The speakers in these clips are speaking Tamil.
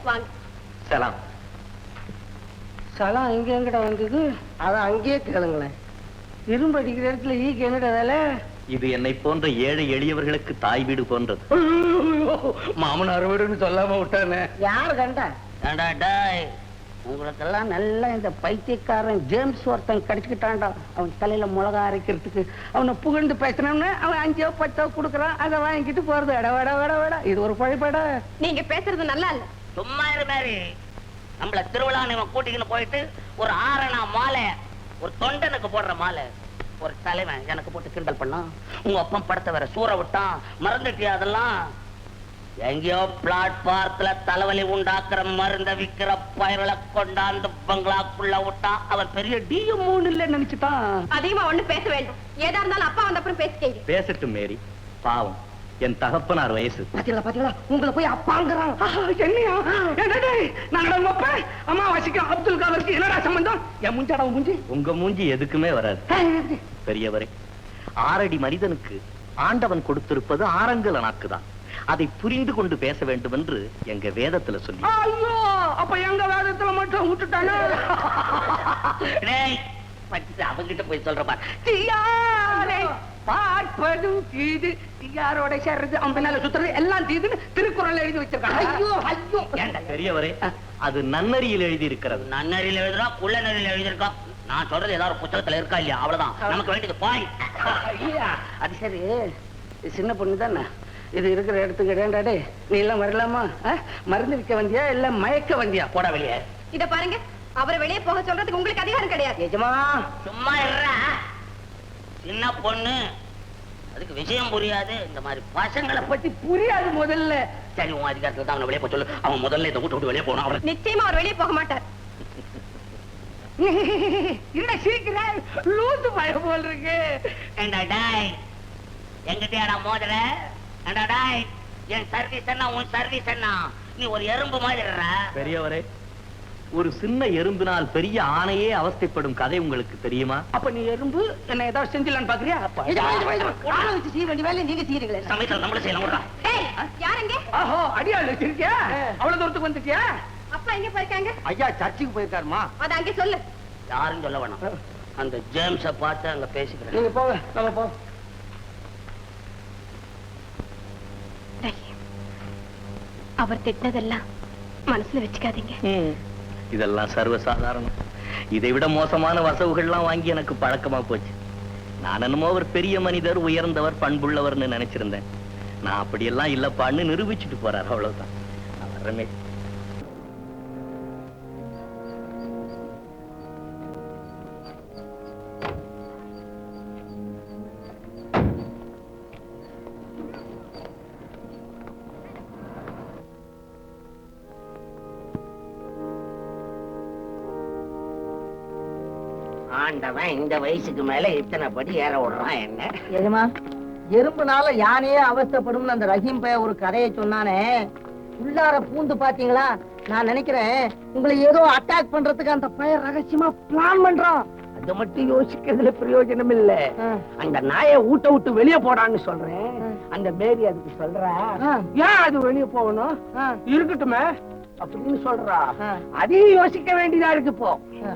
வாங்க. சலாம். சலாம் இங்க எங்கடா வந்தது? அதான் அங்கேயே கேளுங்களேன். இரும்பு அடிக்கிற இடத்துல ஈக்கு என்னடா வேலை? இது என்னை போன்ற ஏழை எளியவர்களுக்கு தாய் வீடு போன்றது. மாமனார் வீடுன்னு சொல்லாம விட்டானே. யாரு கண்டா? உங்களுக்கெல்லாம் நல்லா இந்த பைத்தியக்காரன் ஜேம்ஸ் ஒருத்தன் கிடைச்சுக்கிட்டான்டா. அவன் தலையில மிளகா அரைக்கிறதுக்கு அவனை புகழ்ந்து பேசினோம்னா அவன் 5 10 கொடுக்குறான். அதை வாங்கிட்டு போறது. எடா இது ஒரு பழைப்படா. நீங்க பேசுறது நல்லா இல்ல. சும்மா இரு மாதிரி நம்மள திருவிழா கூட்டிக்கின்னு போயிட்டு ஒரு ஆரணா மாலை, ஒரு தொண்டனுக்கு போடுற மாலை ஒரு தலைவன் எனக்கு போட்டு கிண்டல் பண்ணான். உங்க அப்பன் படத்தை வேற சூற விட்டான், மறந்துட்டியா? அதெல்லாம் எங்கேயோ பிளாட்பாரத்துல தலைவலி உண்டாக்குற மருந்த விக்கிற பயிர்களை கொண்டாந்து பங்களாக்குள்ள விட்டான். அவன் பெரிய டிஎம் இல்ல நினைச்சுட்டான். அதிகமா ஒண்ணு பேச வேண்டும். ஏதா இருந்தாலும் அப்பா வந்த அப்புறம் பேசிக்கீங்க. பேசட்டும் மேரி, பாவம் என் தகப்பனார் வயசு. பாத்தீங்களா உங்களை போய் அப்பாங்கிறான். என்னையா நாங்க அப்ப அம்மாவாசிக்கு அப்துல் காதருக்கு என்னடா சம்பந்தம்? என் மூஞ்சாடா மூஞ்சி. உங்க மூஞ்சி எதுக்குமே வராது. பெரியவரே, 6 அடி மனிதனுக்கு ஆண்டவன் கொடுத்திருப்பது ஆரங்கல நாக்குதான். அதை புரிந்து கொண்டு பேச வேண்டும் என்று எங்க வேதத்துல சொல்லி. ஐயோ, அப்ப எங்க வேதத்துல மட்டும் விட்டுட்டானே. அவங்கிட்ட போய் சொல்றப்பா, பார்ப்பதும் தீது, யாரோட சேர்றது, அவன் பின்னால சுத்துறது எல்லாம் தீதுன்னு திருக்குறள் எழுதி வச்சிருக்காங்க. ஐயோ ஐயோ. பெரியவரே, அது நன்னறியில் எழுதி இருக்கிறது. நன்னறியில் எழுதுறா, குள்ள நெறியில் எழுதியிருக்கான். நான் சொல்றது ஏதாவது புத்தகத்துல இருக்கா இல்லையா? அவ்வளவுதான் நமக்கு வேண்டியது. பாய். அது சரி, சின்ன பொண்ணு தானே இது இருக்கிற இடத்துக்கு இடே. நீ எல்லாம் வரலாமா? மருந்து விற்க வந்தியா இல்ல மயக்க வந்தியா? போடா வெளியே. இத பாருங்க, அவரை வெளியே போக சொல்றதுக்கு உங்களுக்கு அதிகாரம் கிடையாது. எஜமா சும்மா இருடா. சின்ன பொண்ணு, அதுக்கு விஷயம் புரியாது. இந்த மாதிரி பசங்களை பத்தி புரியாது முதல்ல. சரி, உன் அதிகாரத்துல தான் அவனை வெளியே போக சொல்லு. அவன் முதல்ல இதை விட்டு வெளியே போனான். அவன் நிச்சயமா அவர் வெளியே போக மாட்டார். என்ன சீக்கிரம் லூசு பயம் போல் இருக்கு. எங்கிட்டயாடா மோதல? என் சர்வீஸ் என்ன, உன் சர்வீஸ் என்ன? நீ ஒரு எறும்பு மாதிரி. பெரியவரே, ஒரு சின்ன எறும்பினால் பெரிய ஆணையே அவஸ்தைப்படும் கதை உங்களுக்கு தெரியுமா? அப்ப நீ எறும்பு என்ன ஏதாவது செஞ்சலான்னு பாக்குறியா? செய்ய வேண்டிய வேலை நீங்க செய்யறீங்களே. சமயத்தில் நம்மள செய்யலாம். யாருங்க? ஆஹோ, அடியாள் வச்சிருக்கியா? அவ்வளவு தூரத்துக்கு வந்துட்டியா? அப்பா எங்க போயிருக்காங்க? ஐயா சர்ச்சுக்கு போயிருக்காருமா. அத அங்கே சொல்லு. யாரும் சொல்ல வேணாம். அந்த ஜேம்ஸ பார்த்து அங்க பேசிக்கிறேன். நீங்க போங்க, நம்ம போ. அவர் திட்டினதெல்லாம் மனசுல வச்சுக்காதீங்க. இதெல்லாம் சர்வசாதாரணம். இதை விட மோசமான வசவுகள்லாம் வாங்கி எனக்கு பழக்கமா போச்சு. நான் என்னமோ அவர் பெரிய மனிதர், உயர்ந்தவர், பண்புள்ளவர்னு நினைச்சிருந்தேன். நான் அப்படியெல்லாம் இல்லப்பான்னு நிரூபிச்சுட்டு போறாரு. அவ்வளவுதான். நான் வர்றமே. ஆண்டவன் இந்த வயசுக்கு மேல இத்தனை படி ஏற விடுறான். என்ன எஜமா, எறும்புனால யானையே அவஸ்தைப்படும் அந்த ரஹீம் பைய ஒரு கதையை சொன்னானே, உள்ளார பூந்து பாத்தீங்களா? நான் நினைக்கிறேன் உங்களை ஏதோ அட்டாக் பண்றதுக்கு அந்த பையன் ரகசியமா பிளான் பண்றான். அது மட்டும் யோசிக்கிறதுல பிரயோஜனம் இல்ல. அந்த நாயை ஊட்ட விட்டு வெளியே போடான்னு சொல்றேன். அந்த மேரி அதுக்கு சொல்றா, ஏன் அது வெளியே போகணும்? இருக்கட்டுமே அப்படின்னு சொல்றா. அதையும் யோசிக்க வேண்டியதா இருக்கு இப்போ.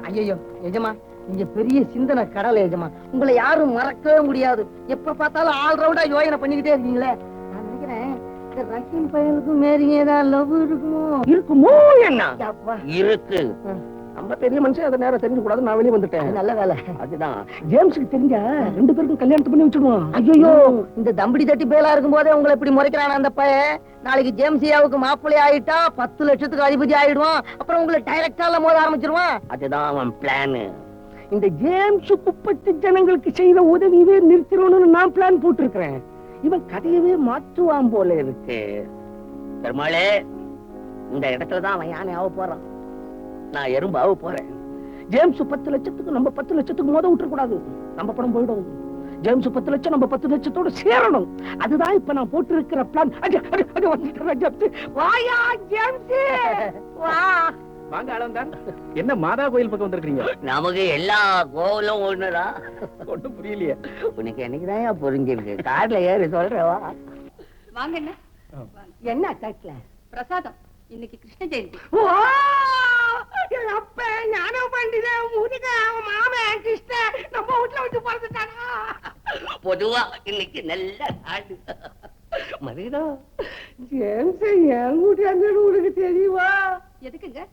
ஐயோ எஜமா, நீங்க பெரிய சிந்தனை கடலை எஜமா. உங்களை யாரும் மறக்கவே முடியாது. எப்ப பார்த்தாலும் ஆல் ரவுண்டா யோசனை பண்ணிக்கிட்டே இருக்கீங்களே. நான் நினைக்கிறேன் இந்த ரஹீம் பையனுக்கும் மேரிங்க ஏதாவது லவ் இருக்குமோ? இருக்குமோ? என்ன இருக்கு. நம்ம பெரிய மனுஷன் அதை நேரம் தெரிஞ்சு கூடாது. நான் வெளியே வந்துட்டேன். நல்ல வேலை. அதுதான் ஜேம்ஸுக்கு தெரிஞ்சா 2 பேருக்கும் கல்யாணத்தை பண்ணி வச்சிடுவோம். ஐயோ, இந்த தம்படி தட்டி பேலா இருக்கும் போதே உங்களை இப்படி முறைக்கிறான் அந்த பையன். நாளைக்கு ஜேம்ஸியாவுக்கு மாப்பிள்ளை ஆயிட்டா 10 லட்சத்துக்கு அதிபதி ஆயிடுவான். அப்புறம் உங்களை டைரக்டால மோத ஆரம்பிச்சிருவான். அதுதான் அவன் பிளான். இந்த ஜேம்ஸ் குப்பத்து ஜனங்களுக்கு செய்த உதவியவே நிறுத்திடணும்னு நான் பிளான் போட்டிருக்கிறேன். இவன் கதையவே மாற்றுவான் போல இருக்கு. பெருமாளே, இந்த இடத்துலதான் அவன் யானை ஆக போறான். நான் எறும்பு ஆக போறேன். ஜேம்ஸ் 10 லட்சத்துக்கு நம்ம 10 லட்சத்துக்கு மோத விட்டுற கூடாது. நம்ம படம் போயிடும். ஜேம்ஸ் 10 லட்சம், நம்ம 10 லட்சத்தோட சேரணும். அதுதான் இப்ப நான் போட்டு இருக்கிற பிளான். வாயா ஜேம்ஸ், வா. வாங்க அளந்தான். என்ன மாதா கோயில் பக்கம் வந்திருக்கீங்க? நமக்கு எல்லா கோவிலும் ஒண்ணுதான். ஒன்றும் புரியலையே. உனக்கு என்னைக்குதான் புரிஞ்சிருக்கு. கார்ல ஏறி சொல்றவா. வாங்க. என்ன என்ன தட்டுல பிரசாதம் இன்னைக்கு கிருஷ்ண ஜெயந்தி. ஓ என் அப்ப ஞான பண்டித முருக மாமன் கிருஷ்ண நம்ம வீட்டுல வச்சு பிறந்துட்டானா. பொதுவா இன்னைக்கு நல்ல நாடு. மதினா ஜேம்ஸ் என் கூட்டியாந்து உனக்கு தெரியுமா? எதுக்குங்க?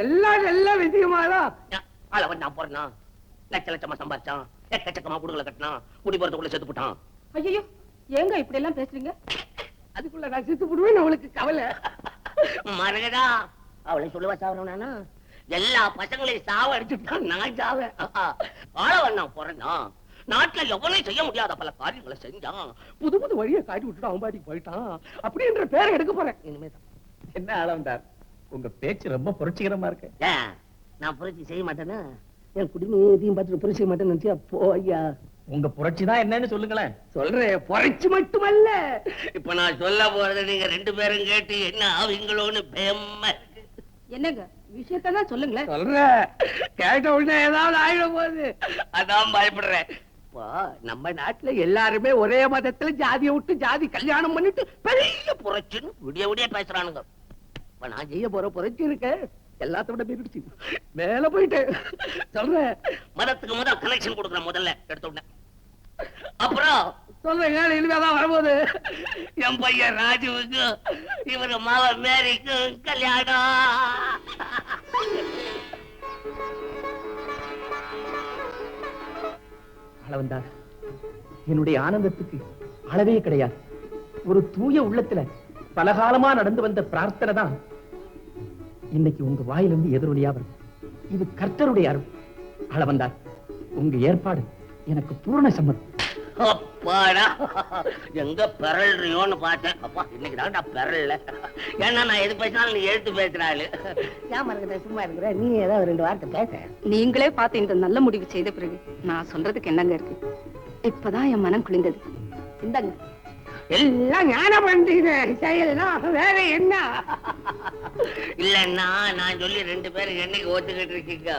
எல்லாம் நல்ல விஷயமாதான். அளவன் நான் போறேன், லட்ச லட்சமா சம்பாதிச்சான், எக்கச்சக்கமா குடுகளை கட்டினான், குடி போறதுக்குள்ள செத்து போட்டான். ஐயோ ஏங்க இப்படி எல்லாம் பேசுறீங்க? அதுக்குள்ள நான் செத்து போடுவேன், அவளுக்கு கவலை. மருகதா அவளை சொல்லுவா சாவறானா? எல்லா பசங்களையும் சாவ அடிச்சுட்டான், நான் சாவேன். ஆளவன் நான் பிறந்தான், நாட்டுல எவனையும் செய்ய முடியாத பல காரியங்களை செஞ்சான். புது புது வழியை காட்டி விட்டுட்டு அவன் பாட்டிக்கு போயிட்டான். அப்படின்ற பேரை எடுக்க போறேன் இனிமேதான். என்ன ஆளவந்தார், உங்க பேச்சு ரொம்ப புரட்சிகரமா இருக்கு. ஏன் நான் புரட்சி செய்ய மாட்டேன்னா? என் குடிமையத்தையும் பார்த்துட்டு புரட்சி மாட்டேன்னு நினைச்சியா? போ ஐயா. உங்க புரட்சி தான் என்னன்னு சொல்லுங்களேன். சொல்றேன், புரட்சி மட்டுமல்ல. இப்ப நான் சொல்ல போறது நீங்க ரெண்டு பேரும் கேட்டு என்ன ஆவீங்களோன்னு பயமா இருக்கு. என்னங்க விஷயத்தான் சொல்லுங்களேன். சொல்றேன், கேட்ட உடனே ஏதாவது ஆயிட போகுது, அதான் பயப்படுறேன். இப்போ நம்ம நாட்டுல எல்லாருமே ஒரே மதத்துல ஜாதியை விட்டு ஜாதி கல்யாணம் பண்ணிட்டு பெரிய புரட்சின்னு விடிய விடிய பேசுறானுங்க. இப்ப நான் செய்ய போற புரட்சி இருக்க எல்லாத்தோட மீறிடுச்சு, மேல போயிட்டு சொல்றேன். மதத்துக்கு முதல் கனெக்ஷன் கொடுக்குறேன், முதல்ல எடுத்த உடனே. அப்புறம் சொல்றேன், இனிமேதான் வரும்போது என் பையன் ராஜுவுக்கு இவரு மாவ மேரிக்கும் கல்யாணம். அளவந்தார், என்னுடைய ஆனந்தத்துக்கு அளவே கிடையாது. ஒரு தூய உள்ளத்துல பலகாலமா நடந்து வந்த பிரார்த்தனை தான் இன்னைக்கு உங்க வாயிலிருந்து எதிரொலியா வருது. இது கர்த்தருடைய அருள். அளவந்தார், உங்க ஏற்பாடு எனக்கு பூரண சம்மதம். அப்பாடா, எங்க பெறல்றியோன்னு பார்த்தேன். அப்பா இன்னைக்கு தான் நான் பெறல. ஏன்னா நான் எது பேசினாலும் நீ எழுத்து பேசுறாள். சும்மா இருக்கிற நீ ஏதாவது ரெண்டு வார்த்தை பேச. நீங்களே பார்த்து இந்த நல்ல முடிவு செய்த பிறகு நான் சொல்றதுக்கு என்னங்க இருக்கு? இப்பதான் என் மனம் குளிந்தது. இந்தாங்க, எல்லாம் ஞான பண்டித செயல்லாம், வேற என்ன? இல்லன்னா நான் சொல்லி ரெண்டு பேரும் என்னைக்கு ஒத்துக்கிட்டு இருக்கீங்க?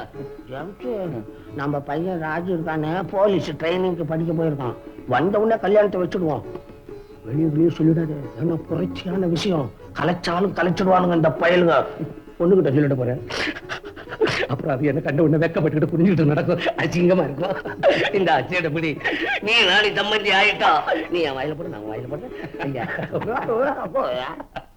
நம்ம பையன் ராஜு இருக்கானே, போலீஸ் ட்ரைனிங்க்கு படிக்க போயிருக்கான். வந்த உடனே கல்யாணத்தை வச்சுடுவோம். வெளியே சொல்லிடாது, ஏன்னா புரட்சியான விஷயம். கலைச்சாலும் கலைச்சிடுவானுங்க இந்த பயலுங்க. பொண்ணுகிட்ட சொல்லிட போறேன், அப்புறம் அது என்ன கண்ட உடனே வெக்கப்பட்டுக்கிட்டு புரிஞ்சுக்கிட்டு நடக்கும், அசிங்கமா இருக்கும். இந்த அச்சேட முடி நீ நாளை சம்பந்தி ஆயிட்டா, நீ என் வாயில போடு, நான் வாயில போடுறேன்.